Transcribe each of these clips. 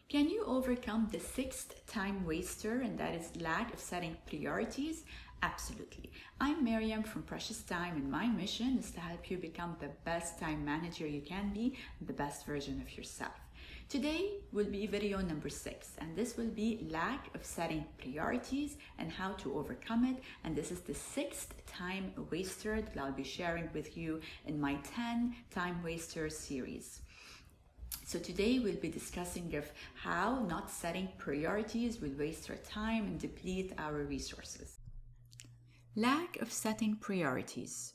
Can you overcome the sixth time waster, and that is lack of setting priorities? Absolutely. I'm Miriam from Precious Time, and my mission is to help you become the best time manager you can be, the best version of yourself. Today will be video number 6, and this will be lack of setting priorities and how to overcome it. And this is the sixth time waster that I'll be sharing with you in my 10 time waster series. So today we'll be discussing of how not setting priorities will waste our time and deplete our resources. Lack of setting priorities.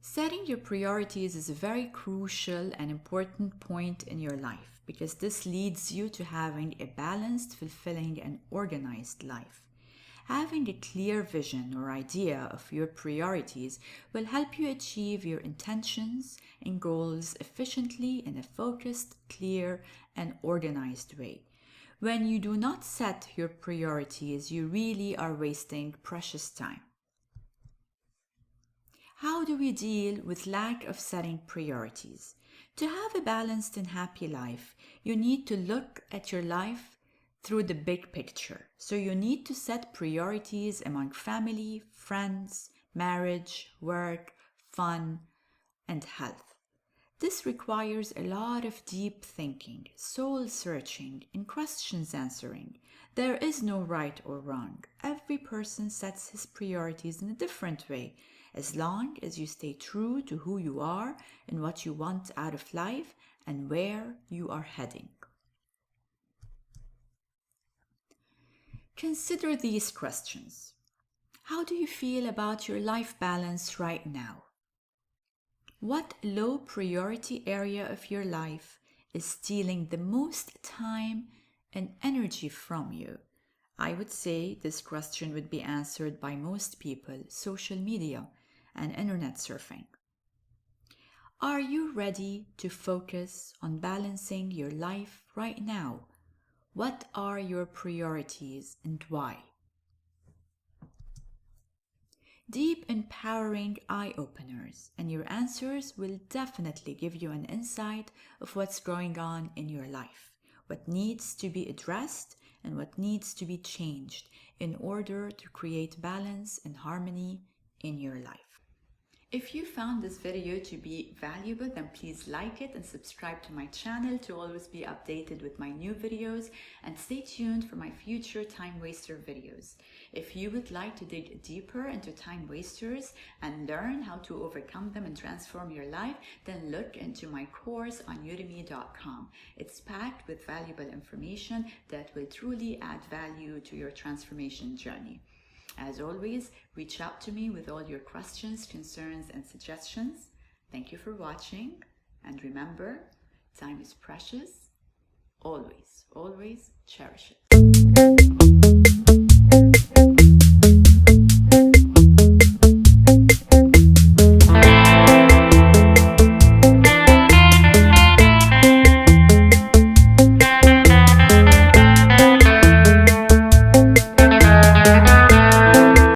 Setting your priorities is a very crucial and important point in your life because this leads you to having a balanced, fulfilling, and organized life. Having a clear vision or idea of your priorities will help you achieve your intentions and goals efficiently in a focused, clear, and organized way. When you do not set your priorities, you really are wasting precious time. How do we deal with lack of setting priorities? To have a balanced and happy life, you need to look at your life through the big picture. So you need to set priorities among family, friends, marriage, work, fun, and health. This requires a lot of deep thinking, soul searching, and questions answering. There is no right or wrong. Every person sets his priorities in a different way, as long as you stay true to who you are and what you want out of life and where you are heading. Consider these questions. How do you feel about your life balance right now? What low priority area of your life is stealing the most time and energy from you? I would say this question would be answered by most people: social media and internet surfing. Are you ready to focus on balancing your life right now? What are your priorities and why? Deep, empowering eye-openers, and your answers will definitely give you an insight of what's going on in your life, what needs to be addressed, and what needs to be changed in order to create balance and harmony in your life. If you found this video to be valuable, then please like it and subscribe to my channel to always be updated with my new videos, and stay tuned for my future time waster videos. If you would like to dig deeper into time wasters and learn how to overcome them and transform your life, then look into my course on Udemy.com. It's packed with valuable information that will truly add value to your transformation journey. As always, reach out to me with all your questions, concerns, and suggestions. Thank you for watching, and remember, time is precious. Always, always cherish it.